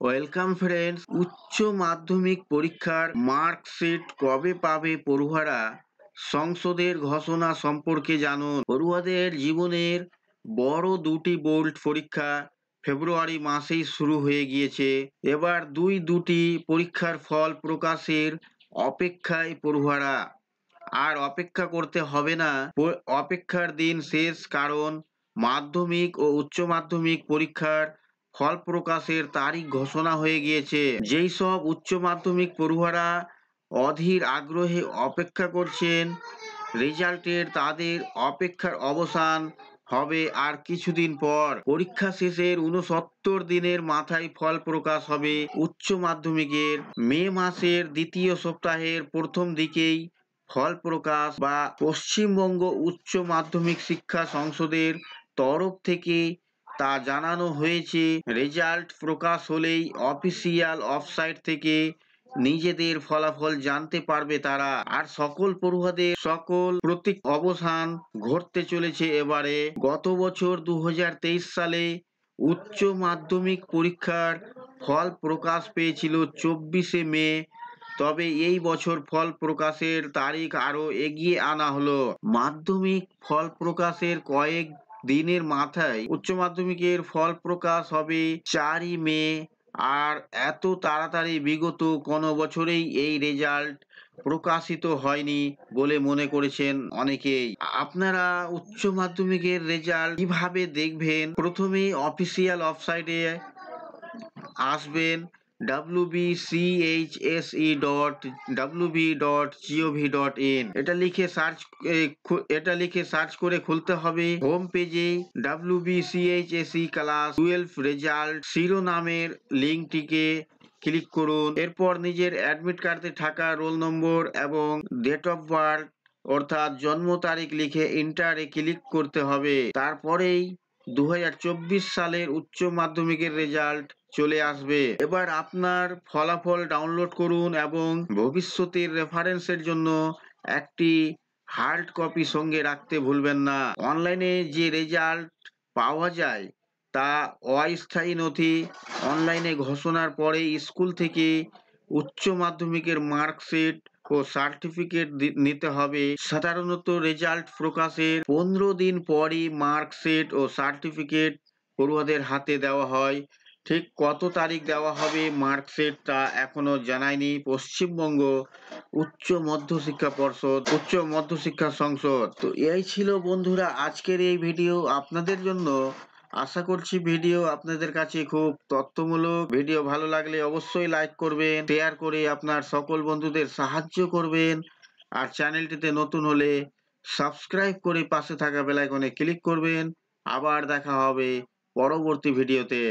Welcome friends. উচ্চ মাধ্যমিক পরীক্ষার মার্কশিট কবে পাবে পড়ুয়ারা? সংসদের ঘোষণা সম্পর্কে জানুন। পড়ুয়াদের জীবনের বড় দুটি বোর্ড পরীক্ষা ফেব্রুয়ারি মাসেই শুরু হয়ে গিয়েছে। এবার দুটি পরীক্ষার ফল প্রকাশের অপেক্ষায় পড়ুয়ারা। আর অপেক্ষা করতে হবে না, অপেক্ষার দিন শেষ, কারণ মাধ্যমিক ও উচ্চ মাধ্যমিক পরীক্ষার ফল প্রকাশের তারিখ ঘোষণা হয়ে গিয়েছে। যেই সব উচ্চ মাধ্যমিক পড়ুয়ারা অধীর আগ্রহে অপেক্ষা করছেন রেজাল্টের, তাদের অপেক্ষার অবসান হবে আর কিছুদিন পর। পরীক্ষা শেষের 69 দিনের মাথায় ফল প্রকাশ হবে উচ্চ মাধ্যমিকের। মে মাসের দ্বিতীয় সপ্তাহের প্রথম দিকেই ফল প্রকাশ বা পশ্চিমবঙ্গ উচ্চ মাধ্যমিক শিক্ষা সংসদের তরফ থেকে তা জানানো হয়েছে। রেজাল্ট প্রকাশ হলেই অফিসিয়াল ওয়েবসাইট থেকে নিজেদের ফলাফল জানতে পারবে তারা। আর সকল পড়ুয়াদের সকল প্রতীক অবসান ঘটতে চলেছে এবারে। গত বছর 2023 সালে উচ্চ মাধ্যমিক পরীক্ষার ফল প্রকাশ পেয়েছিল 24শে মে। তবে এই বছর ফল প্রকাশের তারিখ আরো এগিয়ে আনা হলো। মাধ্যমিক ফল প্রকাশের কয়েক দিনের মাথায় উচ্চ মাধ্যমিকের ফল প্রকাশ হবে 4ই মে। আর এত তাড়াতাড়ি বিগত কোনো বছরেই এই রেজাল্ট প্রকাশিত হয়নি বলে মনে করেছেন অনেকেই। আপনারা উচ্চ মাধ্যমিকের রেজাল্ট কিভাবে দেখবেন? প্রথমেই অফিসিয়াল ওয়েবসাইটে আসবেন wbchse.wb.gov.in। এটা লিখে সার্চ করে খুলতে হবে। হোম পেজে WBCHSE ক্লাস 12 রেজাল্ট শিরোনামের লিঙ্কটিকে ক্লিক করুন। এরপর নিজের অ্যাডমিট কার্ডে থাকা রোল নম্বর এবং ডেট অফ বার্থ অর্থাৎ জন্ম তারিখ লিখে এন্টারে ক্লিক করতে হবে। তারপরেই 2024 সালের উচ্চ মাধ্যমিকের রেজাল্ট চলে আসবে। এবার আপনার ফলাফল ডাউনলোড করুন এবং ভবিষ্যতের রেফারেন্সের জন্য একটি হার্ড কপি সঙ্গে রাখতে ভুলবেন না। অনলাইনে যে রেজাল্ট পাওয়া যায় তা অস্থায়ী নথি। অনলাইনে ঘোষণার পরে স্কুল থেকে উচ্চ মাধ্যমিকের মার্কশিট ও সার্টিফিকেট নিতে হবে। সাধারণত রেজাল্ট প্রকাশের 15 দিন পরই মার্কশিট ও সার্টিফিকেট পড়ুয়াদের হাতে দেওয়া হয়। ঠিক কত তারিখ দেওয়া হবে মার্কশিট তা এখনো জানায়নি পশ্চিমবঙ্গ উচ্চ মধ্যশিক্ষা পর্ষদ, উচ্চ মধ্যশিক্ষা সংসদ। তো এই ছিল বন্ধুরা আজকের এই ভিডিও আপনাদের জন্য। আশা করছি ভিডিও আপনাদের কাছে খুব তথ্যমূলক। ভিডিও ভালো লাগলে অবশ্যই লাইক করবেন, শেয়ার করে আপনার সকল বন্ধুদের সাহায্য করবেন। আর চ্যানেলটিতে নতুন হলে সাবস্ক্রাইব করে পাশে থাকা বেল আইকনে ক্লিক করবেন। আবার দেখা হবে পরবর্তী ভিডিওতে।